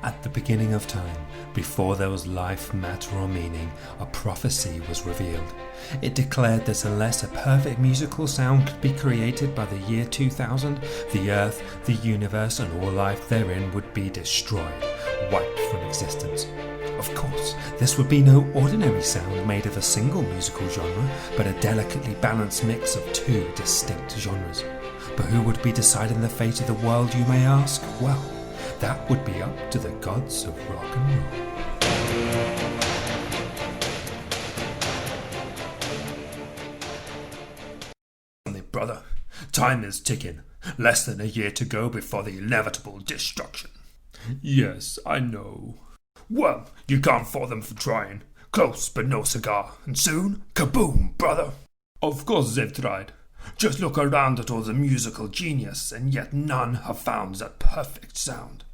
At the beginning of time, before there was life, matter or meaning, a prophecy was revealed. It declared that unless a perfect musical sound could be created by the year 2000, the earth, the universe and all life therein would be destroyed, wiped from existence. Of course, this would be no ordinary sound made of a single musical genre, but a delicately balanced mix of two distinct genres. But who would be deciding the fate of the world, you may ask? Well, that would be up to the gods of rock and roll. Brother, time is ticking. Less than a year to go before the inevitable destruction. Yes, I know. Well, you can't fault them for trying. Close but no cigar. And soon, kaboom, brother. Of course they've tried. Just look around at all the musical genius, and yet none have found that perfect sound.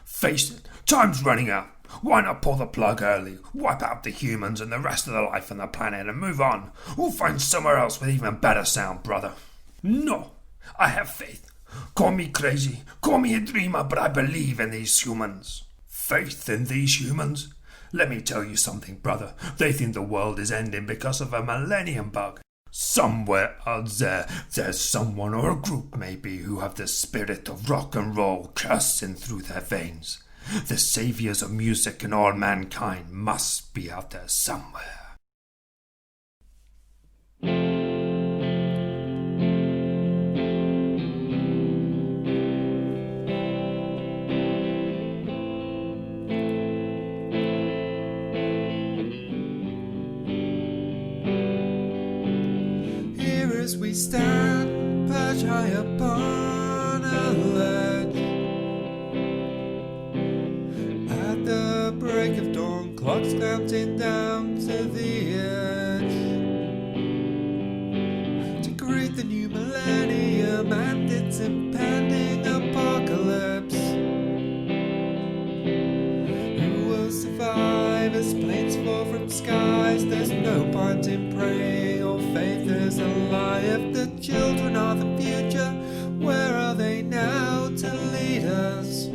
Face it, time's running out. Why not pull the plug early, wipe out the humans and the rest of the life on the planet and move on? We'll find somewhere else with even better sound, brother. No, I have faith. Call me crazy, call me a dreamer, but I believe in these humans. Faith in these humans? Let me tell you something, brother. They think the world is ending because of a millennium bug. Somewhere out there, there's someone or a group maybe who have the spirit of rock and roll coursing through their veins. The saviors of music and all mankind must be out there somewhere. As we stand, perched high upon a ledge, at the break of dawn, clocks counting down to the edge, to greet the new millennium and its impending apocalypse. Who will survive as planes fall from skies? There's no point in praying or faith is a lie. If the children are the future, where are they now to lead us?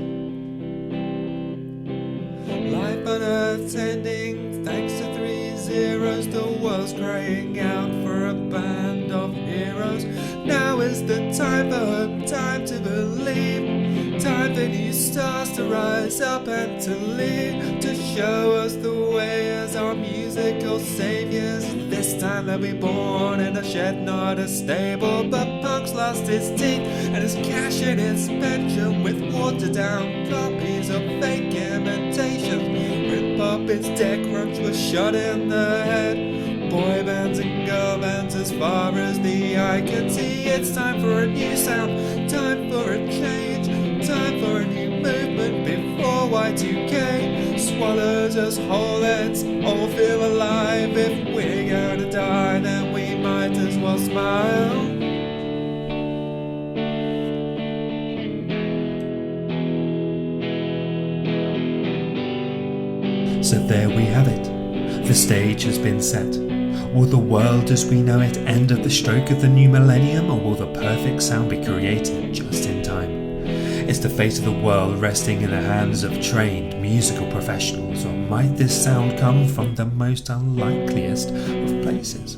Life on Earth's ending, thanks to 3 zeros. The world's crying out for a band of heroes. Now is the time for hope, time to believe, time for new stars to rise up and to lead, to show us the way as our musical saviors. This time they'll be born in a shed, not a stable. But punk's lost his teeth and his cash in his pension, with watered down copies of fake imitations. Rip up its deck crunch was shot in the head. Boy bands and girl bands as far as the eye can see. It's time for a new sound, time for a change, time for a new movement before Y2K swallows us whole. Let's all feel alive. If we're gonna die, then we might as well smile. So there we have it. The stage has been set. Will the world as we know it end at the stroke of the new millennium, or will the perfect sound be created just in time? Is the fate of the world resting in the hands of trained musical professionals, or might this sound come from the most unlikeliest of places?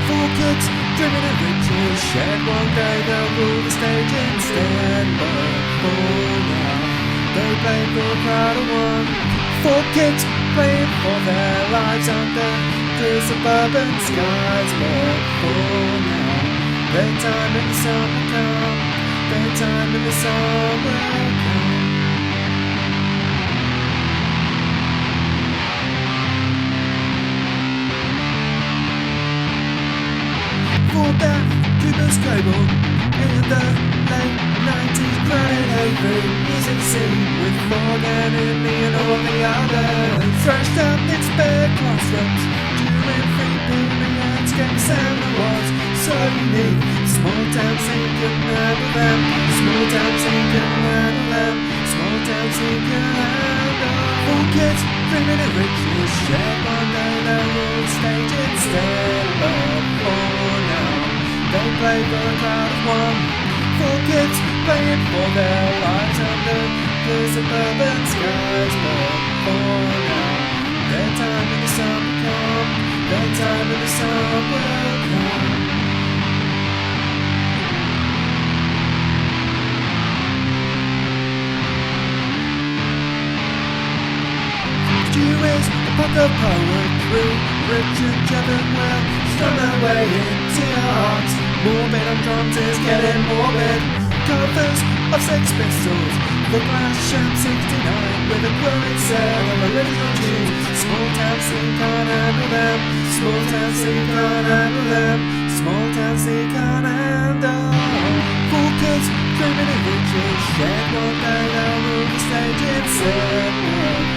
Four kids dreaming of riches shared, one day they'll rule the stage instead. But for now, they play for a crowd of one. 4 kids playing for their lives under the suburban skies. But for now, their time in the sun will come. Their time in the sun will come. For that Cuba's cable in the late 90s, planet Havering music scene with Fog and me and all the others. Thrashed out its bare classrooms during free periods, game sound that was so unique. Small town scene couldn't handle them. Small town scene couldn't handle them. Small town scene couldn't handle them. 4 kids dreaming of riches shared, one day they'll rule the stage instead. But for now, they play for a crowd of one. Four kids playing for their lives under the suburban skies. But for now, their time in the sun will come. Their time in the sun will come. Is the book of poetry, rich and Jevon will strum their way into your hearts. Morbid on drums is getting morbid. Covers of Sex Pistols, the Glass Sham 69 with a growing set of original tunes. Small town scene can't handle them. Small town scene can't handle them. Small town scene can't handle. Four kids dreaming in riches, shed one day they'll move the stage instead.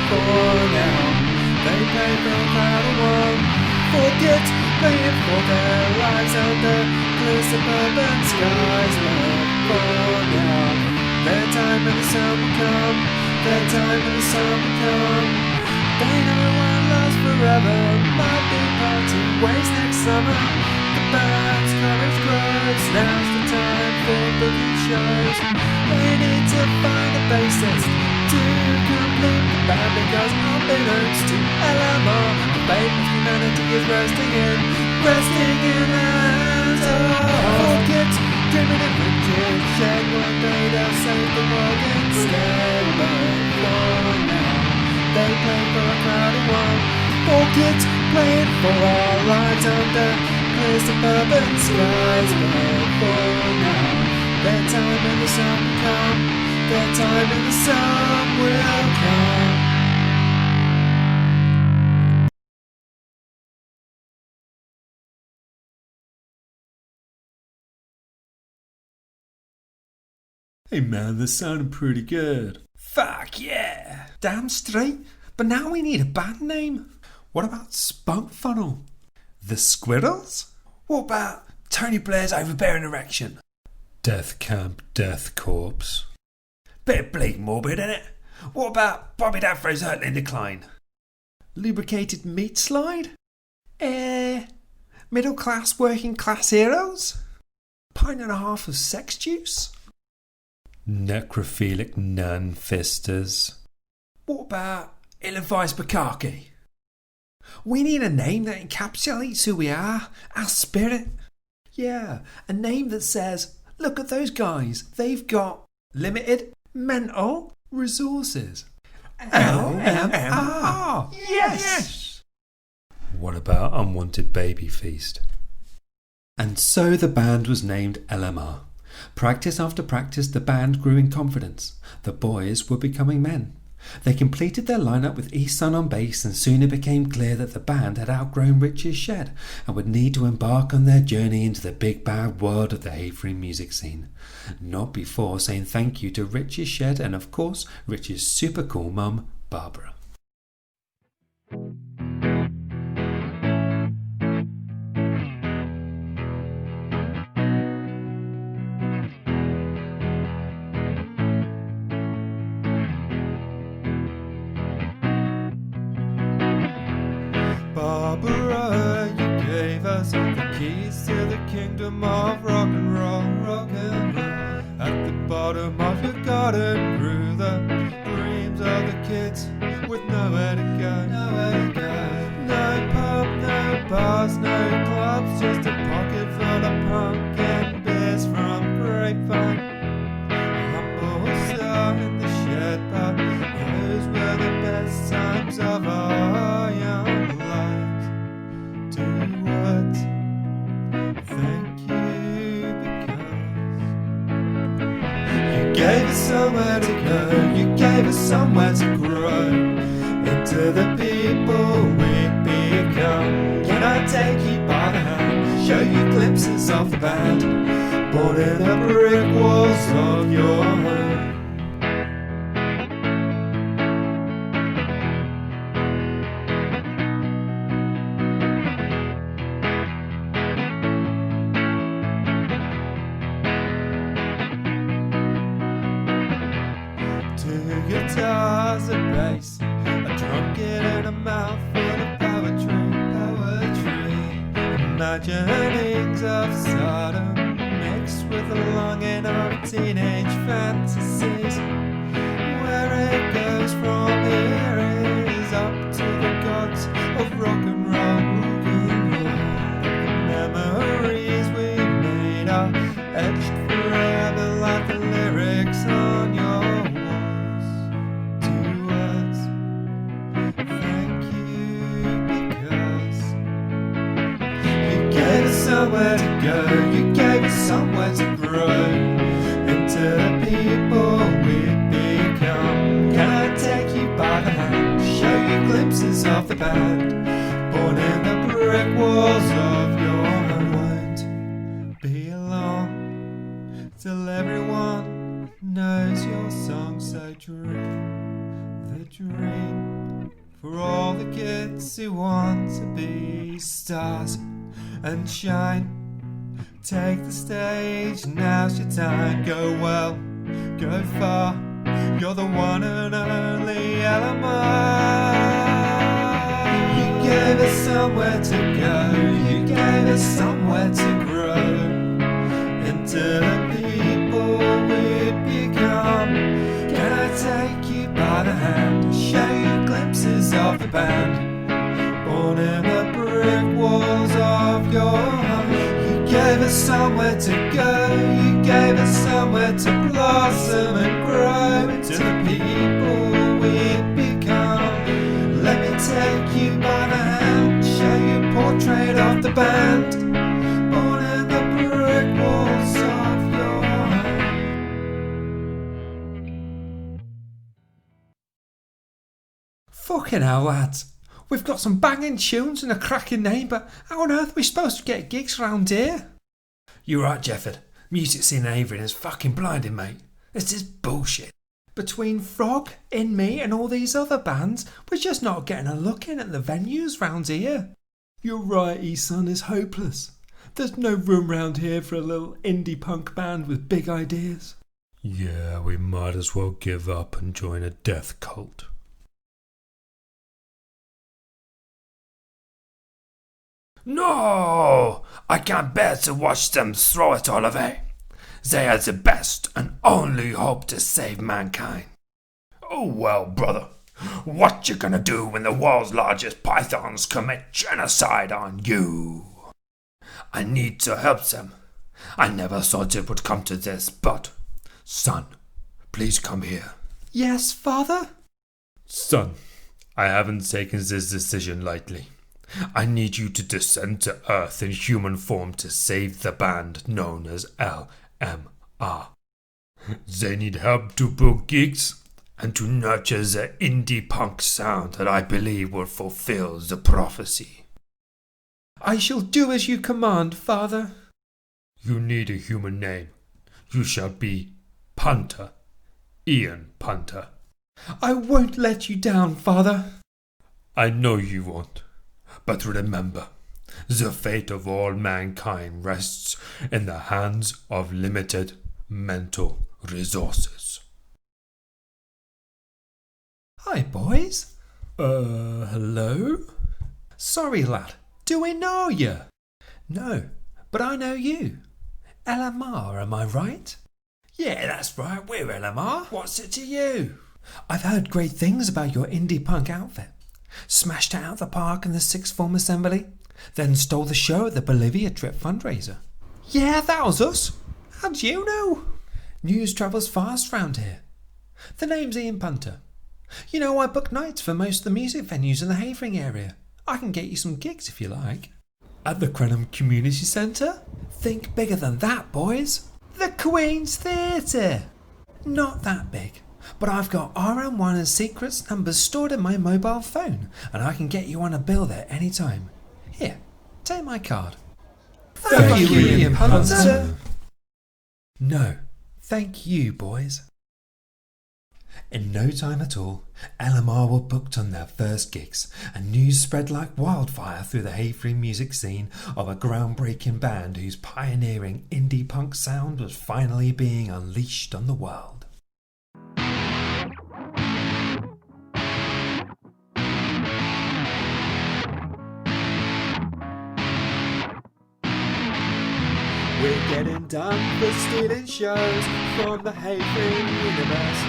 For now, they play for a crowd of one. Four kids playing for their lives under clear suburban skies. But for now, their time in the sun will come. Their time in the sun will come. They know it won't last forever. Might be party ways next summer. The band's courage grows. Now's the time for booking shows. They need to find a bassist to complete the band, because unbeknownst to LMR, the fate of humanity is resting in hands. Four kids dreaming of riches, shed one day they'll save the world instead. But for now, they play for a crowd of one. Four kids playing for our lives under clear suburban skies. But for now, their time in the sun will come. Their time in the sun will come. Hey man, this sounded pretty good. Fuck yeah! Damn straight. But now we need a band name. What about Spunk Funnel? The Squirrels? What about Tony Blair's Overbearing Erection? Death Camp Death Corpse. Bit bleak morbid, innit? What about Bobby Daffro's Hurtling Decline? Lubricated Meat Slide? Middle class working class heroes? Pint and a half of sex juice? Necrophilic nun fisters. What about Ill-Advised Bukaki? We need a name that encapsulates who we are, our spirit. Yeah, a name that says, look at those guys, they've got limited mental resources. LMR. Yes! What about Unwanted Baby Feast? And so the band was named LMR. Practice after practice, the band grew in confidence. The boys were becoming men. They completed their lineup with Easton on bass, and soon it became clear that the band had outgrown Rich's shed and would need to embark on their journey into the big bad world of the Havering music scene. Not before saying thank you to Rich's shed and, of course, Rich's super cool mum, Barbara. Barbara, you gave us the keys to the kingdom of rock and roll, rock and roll. At the bottom of your garden grew the dreams of the kids with nowhere to go, nowhere to go. No pub, no bars, no clubs, just a pocket full of punk and beers from Grapevine. A humble star in the shed, but those were the best times of our young lives. Two words, thank you, because you gave us somewhere to go, you gave us somewhere to grow into the people we'd become. Can I take you by the hand, show you glimpses of the band, born in the brick walls of your home? Two guitars, a bass, a drum kit and a mouthful of poetry, poetry. Imaginings of Sodom mixed with the longing of teenage fantasies. Where it goes from here is up to the gods of rock and roll. The memories we made are etched forever like the lyrics on your walls. Two words, thank you, because you gave us somewhere to go, you gave us somewhere to grow into the people we'd become. Can I take you by the hand, show you glimpses of the band, born in the brick walls of your home? Won't be long till everyone knows your song, so dream the dream for all the kids who want to be stars and shine. Take the stage, now's your time. Go well, go far, you're the one and only LMR. You gave us somewhere to go, you gave us somewhere to grow into the people we'd become. Can I take you by the hand, show you glimpses of the band, born in the brick walls of your home? You gave us somewhere to go, you gave us somewhere to blossom and grow into the people we'd become. Let me take you by the hand, show you a portrait of the band, born in the brick walls of your home. Fucking hell, lads. We've got some banging tunes and a cracking name, but how on earth are we supposed to get gigs round here? You're right, Jefford. Music scene in Havering is fucking blinding, mate. This is bullshit. Between Frog, In Me and all these other bands, we're just not getting a look in at the venues round here. You're right, E-Son is hopeless. There's no room round here for a little indie punk band with big ideas. Yeah, we might as well give up and join a death cult. No! I can't bear to watch them throw it all away. They are the best and only hope to save mankind. Oh well, brother. What you gonna do when the world's largest pythons commit genocide on you? I need to help them. I never thought it would come to this, but... Son, please come here. Yes, father? Son, I haven't taken this decision lightly. I need you to descend to Earth in human form to save the band known as LMR. They need help to book gigs and to nurture the indie punk sound that I believe will fulfill the prophecy. I shall do as you command, father. You need a human name. You shall be Punter, Ian Punter. I won't let you down, father. I know you won't. But remember, the fate of all mankind rests in the hands of limited mental resources. Hi, boys. Hello? Sorry, lad. Do we know you? No, but I know you. LMR, am I right? Yeah, that's right. We're LMR. What's it to you? I've heard great things about your indie punk outfit. Smashed it out of the park in the sixth form assembly, then stole the show at the Bolivia trip fundraiser. Yeah, that was us. How'd you know? News travels fast round here. The name's Ian Punter. You know, I book nights for most of the music venues in the Havering area. I can get you some gigs if you like. At the Crenham Community Centre? Think bigger than that, boys. The Queen's Theatre. Not that big. But I've got RM1 and Secrets numbers stored in my mobile phone, and I can get you on a bill there anytime. Here, take my card. Thank you, Ian Punter. No, thank you, boys. In no time at all, LMR were booked on their first gigs, and news spread like wildfire through the Havering music scene of a groundbreaking band whose pioneering indie punk sound was finally being unleashed on the world. We're getting done for stealing shows from the Havering universe.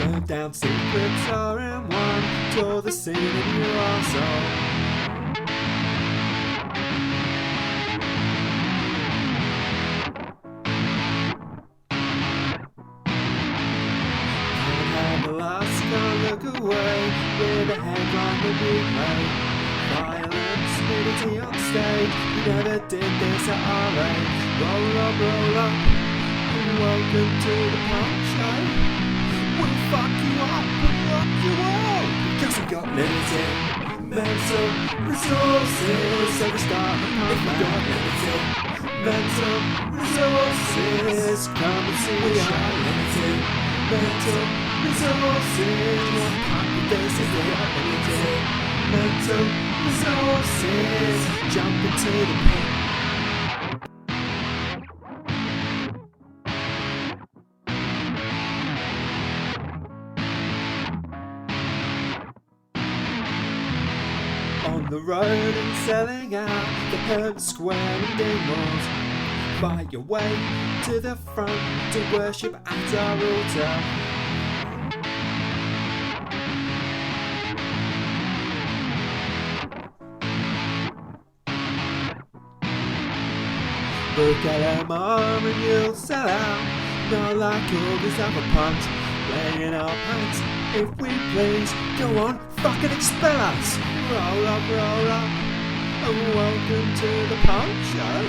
Burn down secrets RM1, tore the scene in your arsehole. Can't handle us, can't look away, with a headline that we play. Violence, nudity on stage, we never did this at our age. Roll up, and welcome to the punk show. We'll fuck you up and rock you all, because we got limited mental resources. So we start a punk band. We got limited mental resources. Come and see we are limited mental resources. One punk with this is we got limited mental resources. Jump into the pit. On the road and selling out the Herb Square and Dingwalls. Fight your way to the front to worship at our altar. Book LMR and you'll sell out. Not like all these other punks playing in our pants. If we please, go on, fucking expel us. Roll up, and welcome to the punk show.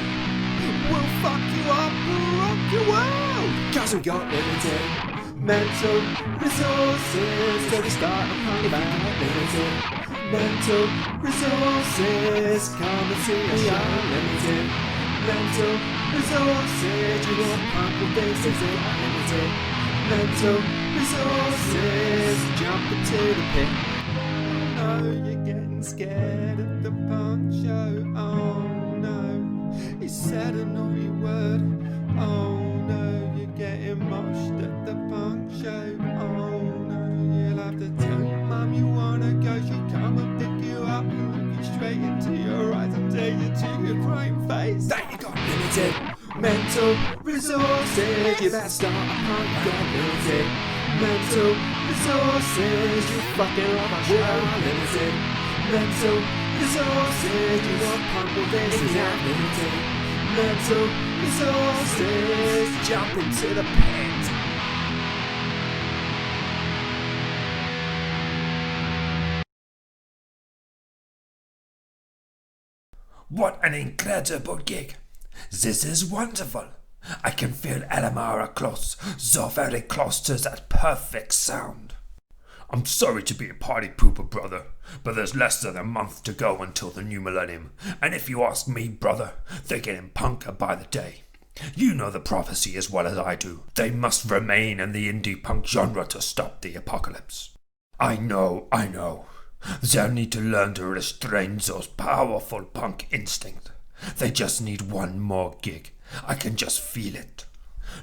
We'll fuck you up and rock you out, cause we got limited mental resources. So we start a punk band. Limited mental resources. Come and see us show. Limited mental resources. You want punk with this, is it? Limited mental resources. Jump into the pit. Oh no, you're getting scared at the punk show. Oh no, he said a naughty word. Oh no, you're getting moshed at the punk show. Oh no, you'll have to tell your mum you wanna go. She'll come and pick you up and look you straight into your eyes and tell you to your crying face that you got limited mental resources. You better start a punk band. Limited mental resources. You fucking love our show. Limited mental resources. You want punk with this, is that limited mental resources. Jump into the pit. What an incredible gig! This is wonderful. I can feel LMR close, so very close to that perfect sound. I'm sorry to be a party pooper, brother, but there's less than a month to go until the new millennium, and if you ask me, brother, they're getting punker by the day. You know the prophecy as well as I do. They must remain in the indie punk genre to stop the apocalypse. I know. They'll need to learn to restrain those powerful punk instincts. They just need one more gig. I can just feel it.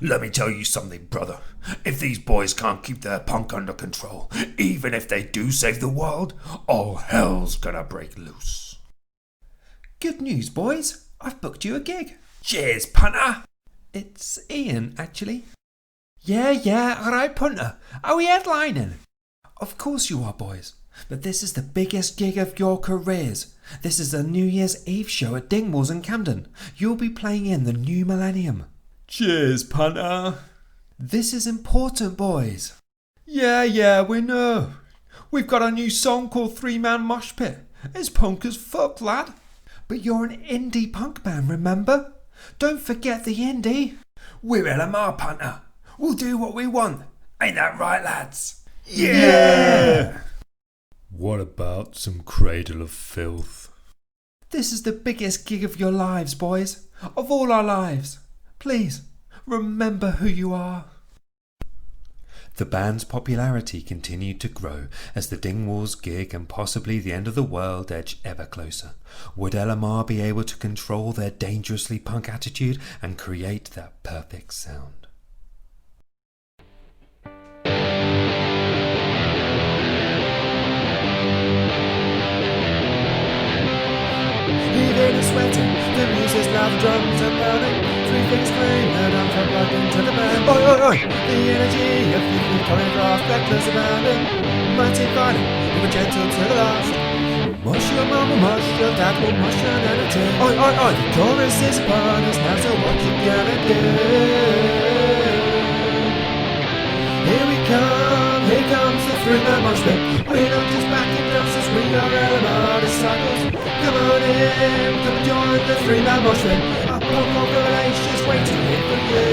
Let me tell you something, brother. If these boys can't keep their punk under control, even if they do save the world, all hell's gonna break loose. Good news, boys. I've booked you a gig. Cheers, punter. It's Ian, actually. Yeah, alright, punter. Are we headlining? Of course you are, boys. But this is the biggest gig of your careers. This is the New Year's Eve show at Dingwalls in Camden. You'll be playing in the new millennium. Cheers, punter. This is important, boys. Yeah, we know. We've got a new song called 3-Man Mosh Pit. It's punk as fuck, lad. But you're an indie punk band, remember? Don't forget the indie. We're LMR, punter. We'll do what we want. Ain't that right, lads? Yeah! What about some Cradle of Filth? This is the biggest gig of your lives, boys. Of all our lives. Please, remember who you are. The band's popularity continued to grow as the Dingwalls gig and possibly the end of the world edged ever closer. Would LMR be able to control their dangerously punk attitude and create that perfect sound? Even sweating, the music Voices loud, the drums are pounding. Three things scream, the drums are plugged into the band. Oi, oi, oi! The energy of youthful choreographed, reckless abandon. Mighty fighting, we were gentle to the last. Mush your mama, mush your dad, will mush your nana too. Oi, oi, oi! The chorus is upon us now, so what you gonna do? Here comes the three-man mosh pit. We're not just backing dancers, we are LMR disciples. Come on in, come and join the three-man mosh pit. Our punk rock revelations waiting here for you.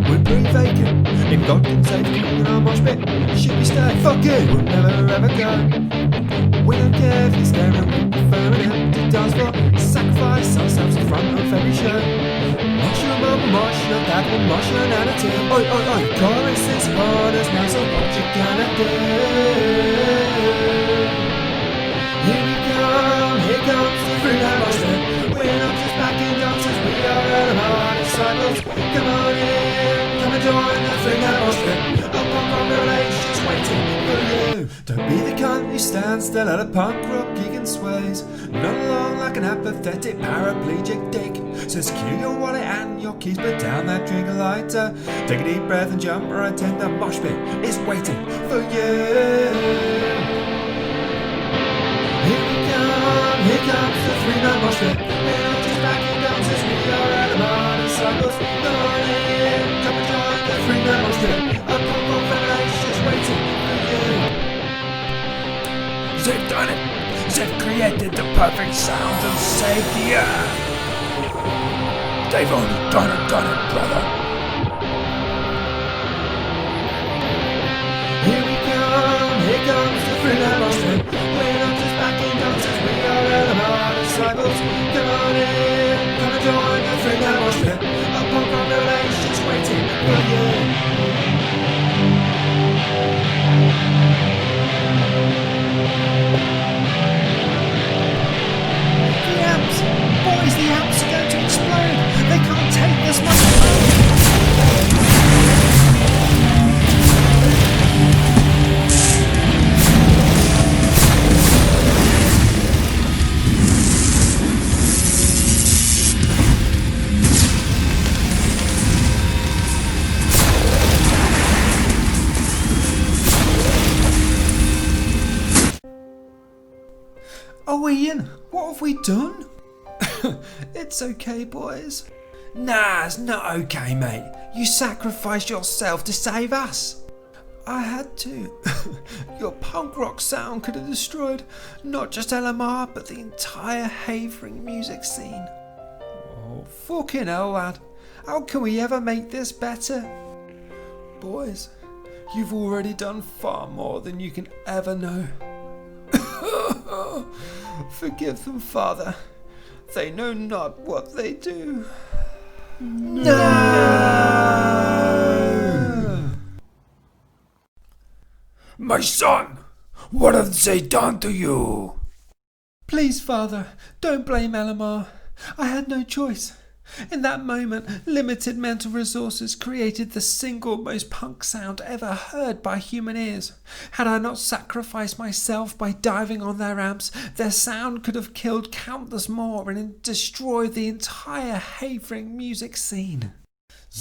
We're pretty vacant. If God can save you in our mosh pit, should we stay? Fuck you, we'll never ever go. We don't care if you're staring, we prefer an empty dance floor. Sacrifice ourselves in front of every show. Mosh your mama, mosh your dad, will mosh your nana too. Oi, oi, oi, chorus is upon us now, so what you gonna do? Here comes the three-man mosh pit. We're not just backing dancers, we are LMR disciples. Come on in, come and join the three-man mosh pit. Our punk rock relations waiting for you. Don't be the cunt who stands still at a punk rock gig and sways. Not along like an apathetic paraplegic dick. Says cue your wallet and your keys, put down that trigger lighter. Take a deep breath and jump right in, the mosh pit is waiting for you. Here comes the three-man mosh pit. We're not just backing dancers, we are LMR disciples. Come on in, come and join the three-man mosh pit. A punk rock revelation's waiting for you. They've done it! They've created the perfect sound and saved the earth! They've only done it, brother! Here comes the three-man mosh pit. We're not just backing dancers, we are LMR disciples. Come on in, come and join the three-man mosh pit. A punk rock revelation's waiting for you. The amps! Boys, the amps are going to explode! They can't take this much. Oh, Ian, what have we done? It's okay, boys. Nah, it's not okay, mate. You sacrificed yourself to save us. I had to. Your punk rock sound could have destroyed not just LMR, but the entire Havering music scene. Oh, fucking hell, lad. How can we ever make this better? Boys, you've already done far more than you can ever know. Forgive them, Father. They know not what they do. No! My son! What have they done to you? Please, Father, don't blame LMR. I had no choice. In that moment, limited mental resources created the single most punk sound ever heard by human ears. Had I not sacrificed myself by diving on their amps, their sound could have killed countless more and destroyed the entire Havering music scene.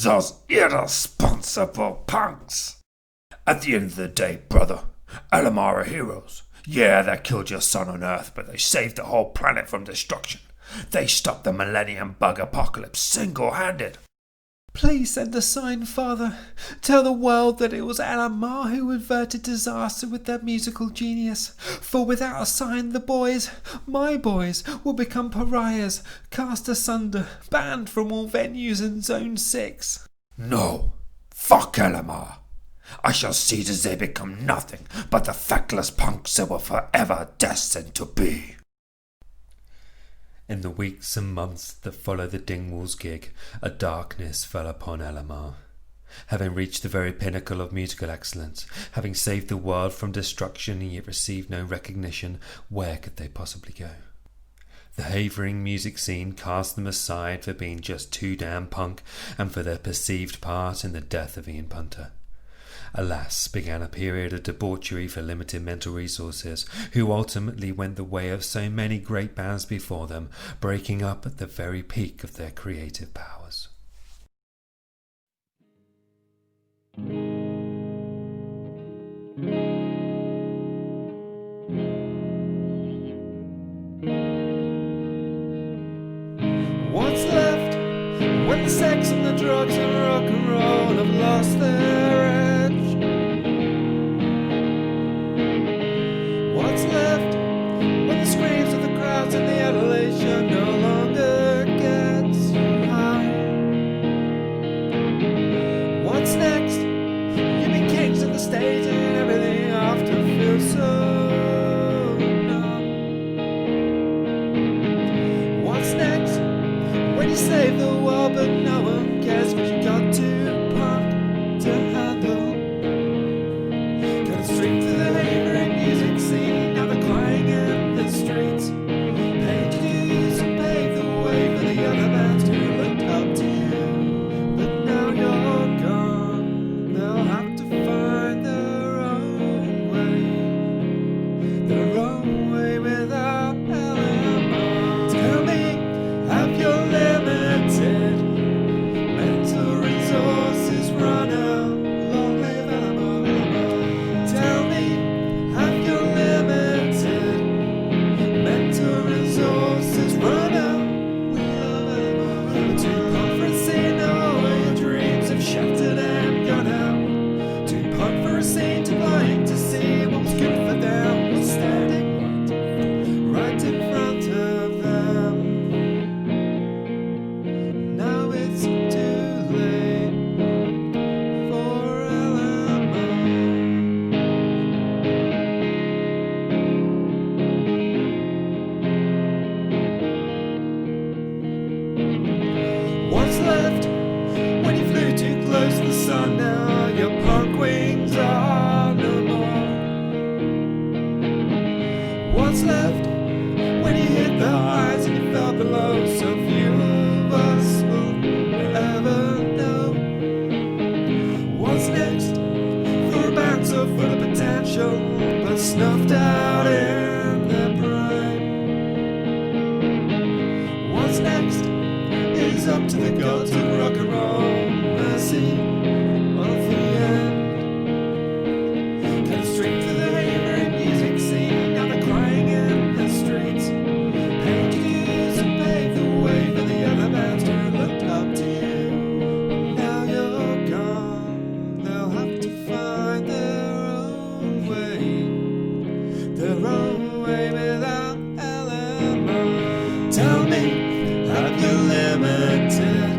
Those irresponsible punks! At the end of the day, brother, LMR are heroes. Yeah, they killed your son on Earth, but they saved the whole planet from destruction. They stopped the Millennium Bug apocalypse single-handed. Please send a sign, Father. Tell the world that it was LMR who averted disaster with their musical genius. For without a sign, the boys, my boys, will become pariahs, cast asunder, banned from all venues in Zone 6. No. Fuck LMR. I shall see that they become nothing but the feckless punks they were forever destined to be. In the weeks and months that followed the Dingwalls gig, a darkness fell upon LMR. Having reached the very pinnacle of musical excellence, having saved the world from destruction and yet received no recognition, where could they possibly go? The Havering music scene cast them aside for being just too damn punk and for their perceived part in the death of Ian Punter. Alas, began a period of debauchery for limited mental resources, who ultimately went the way of so many great bands before them, breaking up at the very peak of their creative powers. What's left when the sex and the drugs and rock and roll have lost their edge? What's left when the screams of the crowds and the adulation no longer gets you high? What's next? You've been kings of the stage and everything after feels so numb. What's next? When you save the world but no one cares cause you got too punk to handle. Gotta stream through the Havering music scene, now they're crying in the streets. Paid dues and paved the way for the other bands who looked up to you. But now you're gone, they'll have to find their own way without LMR. Tell me, have your limited mental resources run out? Long live LMR. Tell me, have your limited mental resources run out? We love LMR. Too punk for a scene, all your dreams have shattered and gone out. Too punk for a scene, too blind to see what was good for them was standing right in front of them. Now it's too late for LMR. What's left when you flew too close to the sun? Now your punk wings are no more. What's left when you hit the highs and you fell below? So few of us will ever know. What's next for a band so full of potential but snuffed out in their prime? What's next is up to the gods of rock and roll. Mercy of the end. Gotta stream through the Havering music scene, now they're crying in the streets. Paid dues and paved the way for the other bands who looked up to you. Now you're gone, they'll have to find their own way without LMR. Tell me, have your limited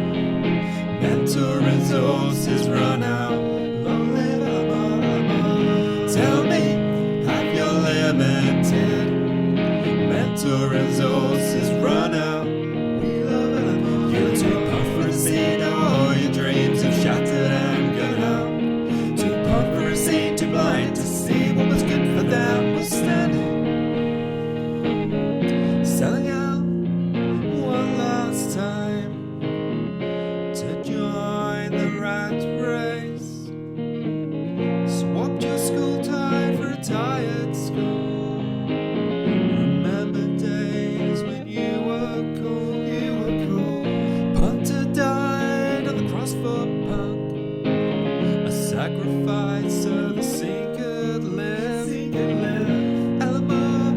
mental resources run out? Long live LMR. Tell me, have your limited mental resources run out? We love LMR. You're too punk for a scene, all your dreams have shattered and gone out. Too punk for a scene, too blind to see what was good for them was standing, selling out one last time to join the rat race. Swapped your school tie for a tired school. Remember days when you were cool. Punter died on the cross for punk, a sacrifice so the scene could live. LMR,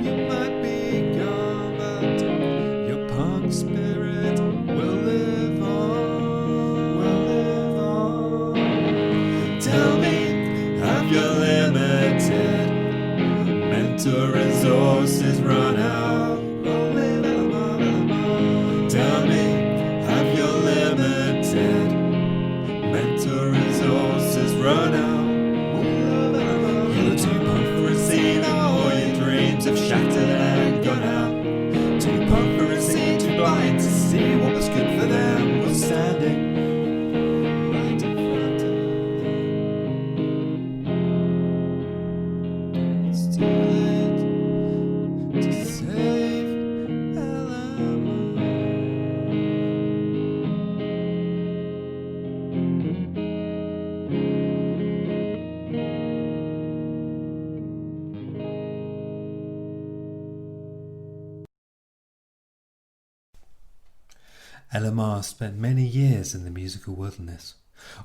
you might be gone, but your punk spirit will live on. Tell me, have your limited mental resources run out? Long live LMR. Tell me, have your limited mental resources run out? We love LMR. You're too punk for a scene, all your dreams have shattered and gone out. Too punk for a scene, too blind to see what was good for them was standing right in front of them. It's too late to save LMR. LMR spent many years in the musical wilderness.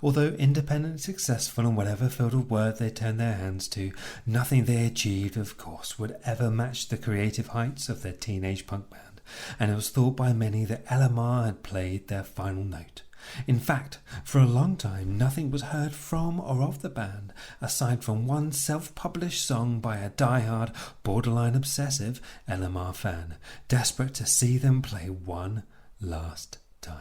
Although independent and successful in whatever field of work they turned their hands to, nothing they achieved, of course, would ever match the creative heights of their teenage punk band, and it was thought by many that LMR had played their final note. In fact, for a long time nothing was heard from or of the band, aside from one self-published song by a die-hard, borderline obsessive LMR fan, desperate to see them play one last time.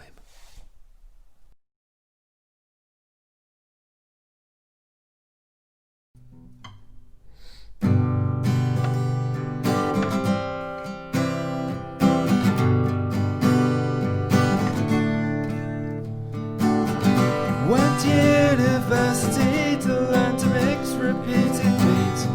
Went to university to learn to mix repeated beats.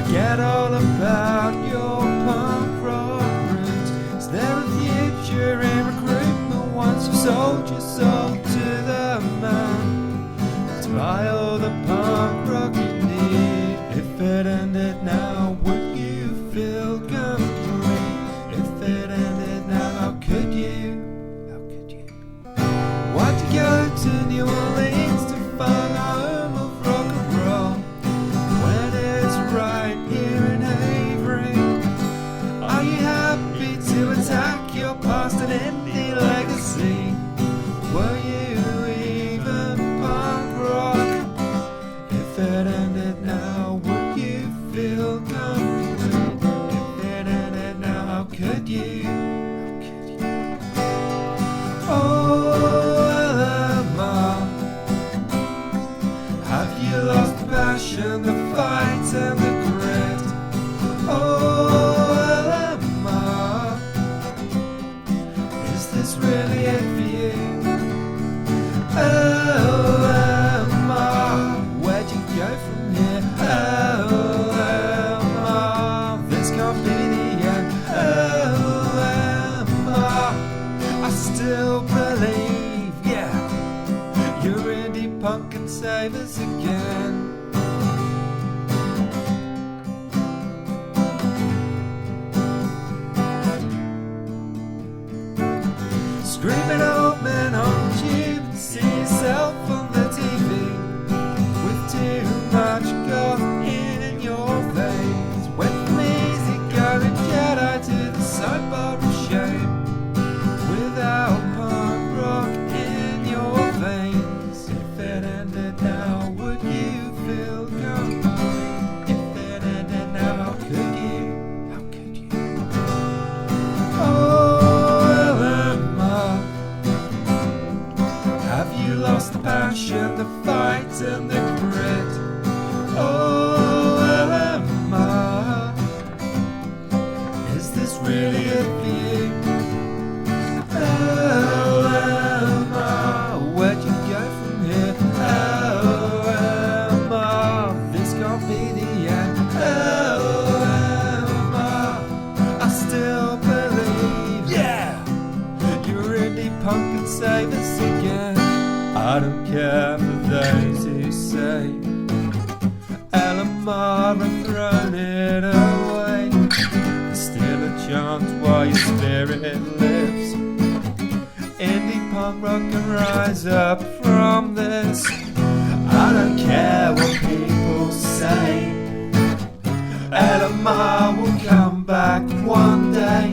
Forget all about your punk rock roots. Is there a future in recruitment once you've sold your soul to the man? To buy all the punk rock you need. If it ended now, would you feel complete? If it ended now, how could you? Why'd you go to New Orleans to find a home of rock and roll when it's right here in Havering? Are you happy to attack your past and indie legacy? Were you even punk rock? If it ended now, would you feel complete? If it ended now, how could you? Oh, LMR, have you lost the passion, the fight and the grit? Oh, LMR, is this really it for you? LMR, where'd you go from here? LMR, this can't be the end. LMR, I still believe, yeah, your indie punk can save us again. Screaming old man on the tube and see yourself on the TV with too much goth in your veins. Went from easy going Jedi to the sidebar of shame. Without punk rock in your veins. If it ended now, would you feel complete? If it ended now, how could you? How could you? Oh, LMR, have you lost the passion, the fight and the grit? Oh, LMR, is this really it for you? LMR, where'd you go from here? LMR, this can't be the end. LMR, I still believe, yeah, your indie punk can save us again. I don't care for those who say LMR have thrown it away. There's still a chance while your spirit lives. Indie punk rock can rise up from this. I don't care what people say. LMR will come back one day.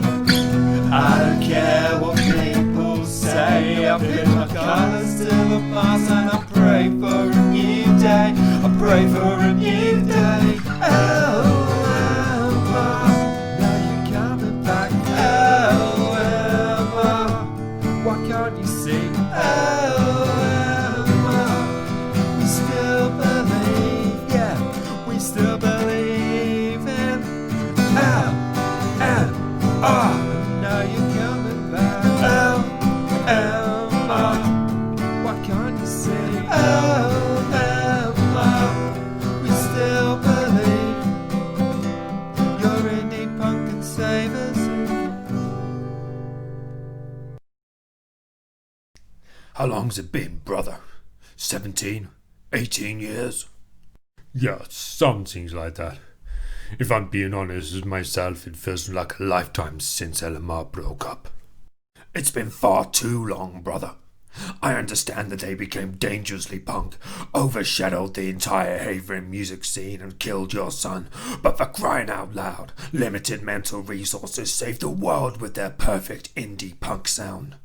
I don't care what people say. I put my colours to the mast and I pray for a new day. I pray for a new day. LMR, now you're coming back. LMR, why can't you see? LMR, we still believe, yeah, we still believe in LMR. Now you're coming back. LMR, why can't you see? LMR, we still believe your indie punk can save us. How long's it been, brother? 17? 18 years? Yeah, something like that. If I'm being honest with myself, it feels like a lifetime since LMR broke up. It's been far too long, brother. I understand that they became dangerously punk, overshadowed the entire Havering music scene and killed your son, but for crying out loud, limited mental resources saved the world with their perfect indie punk sound.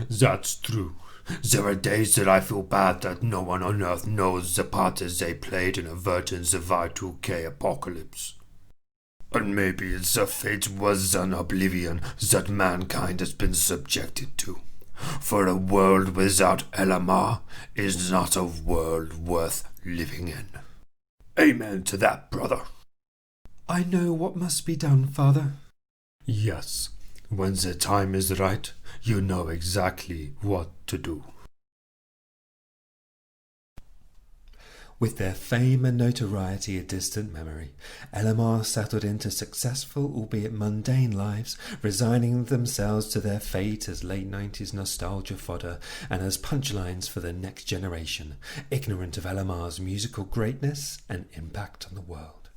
That's true. There are days that I feel bad that no one on Earth knows the part that they played in averting the Y2K apocalypse. And maybe it's a fate worse than oblivion that mankind has been subjected to. For a world without LMR is not a world worth living in. Amen to that, brother. I know what must be done, Father. Yes, when the time is right, you know exactly what to do. With their fame and notoriety a distant memory, LMR settled into successful, albeit mundane lives, resigning themselves to their fate as late 90s nostalgia fodder and as punchlines for the next generation, ignorant of LMR's musical greatness and impact on the world.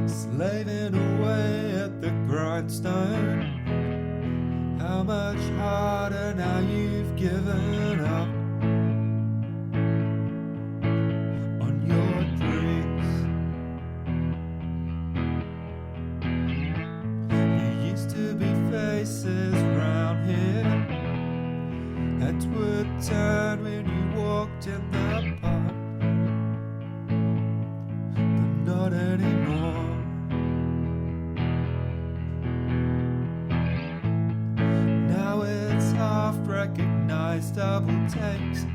Slaving away at the grindstone. How much harder now you've given up on your dreams. You used to be faces round here. Heads would turn when you walked in the park, but not anymore. Recognized double takes.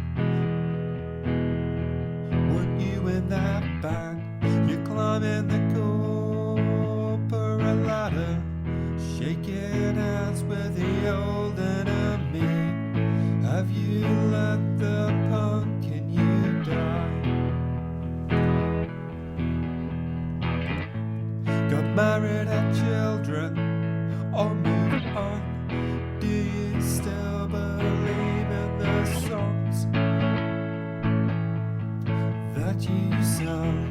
Weren't you in that band? You're climbing the corporate ladder, shaking hands with the old enemy. Have you let the punk in you die? Got married, had children, or moved on? Do you still believe in the songs that you sung?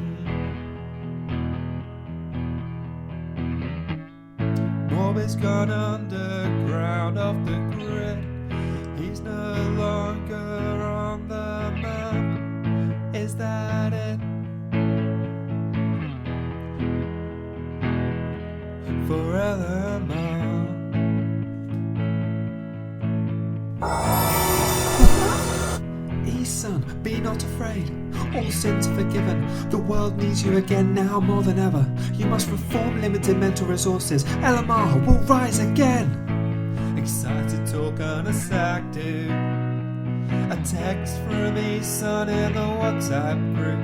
Moby's gone underground off the grid. He's no longer on the map. Is that it? For LMR. Son, be not afraid. All sins are forgiven. The world needs you again now more than ever. You must reform limited mental resources. LMR will rise again. Excited talk on a sack, dude. A text from me, son, in the WhatsApp group.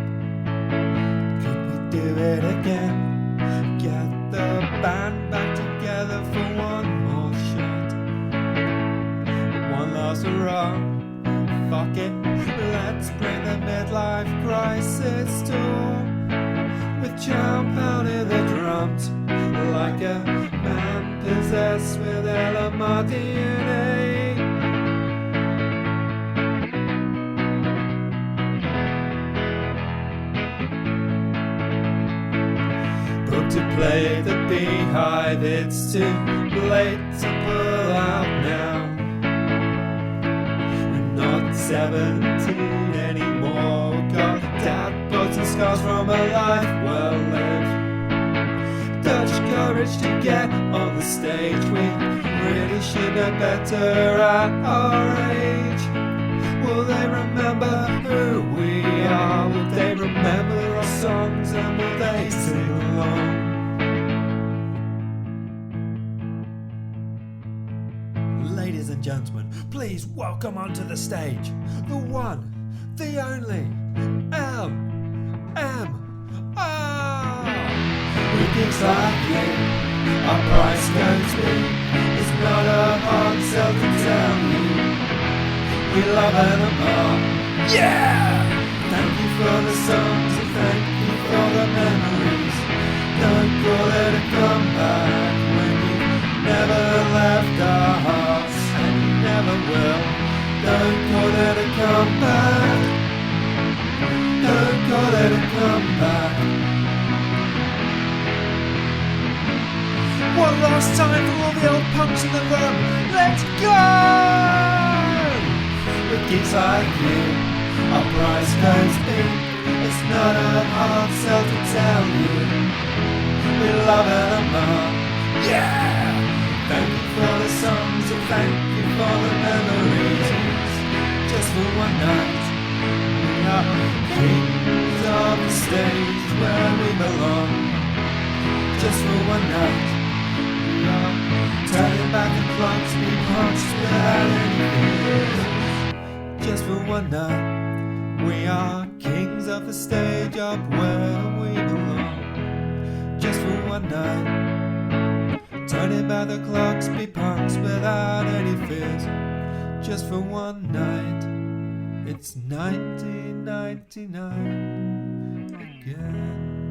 Could we do it again? Get the band back together for one more shot. One last hurrah. Fuck it, let's bring the midlife crisis tour. With jam pounding the drums, like a man possessed with LMR DNA. Booked to play the Beehive, it's too late to pull out now. 17 anymore. Got dad boats and scars from a life well lived. Dutch courage to get on the stage. We really should know better at our age. Will they remember who we are? Will they remember our songs and will they sing along? Ladies and gentlemen, please welcome onto the stage the one, the only LMR. With gigs like you, our price goes big. It's not a hard sell to tell you. We love LMR. Yeah! Thank you for the songs and thank you for the memories. Don't call it a comeback when you never left our hearts. Never will. Don't call it a comeback. coming back. One last time for all the old punks in the room. Let's go! With gigs like you, our price goes big. It's not a hard sell to tell you. We love LMR, yeah! Thank you for the songs and thank you for the memories. Just for one night, we are kings of the stage where we belong. Just for one night, we are turning back the clocks, be punched without any fears. Just for one night, we are kings of the stage up where we belong. Just for one night, turning back the clocks, be punks without any fears. Just for one night, it's 1999 again.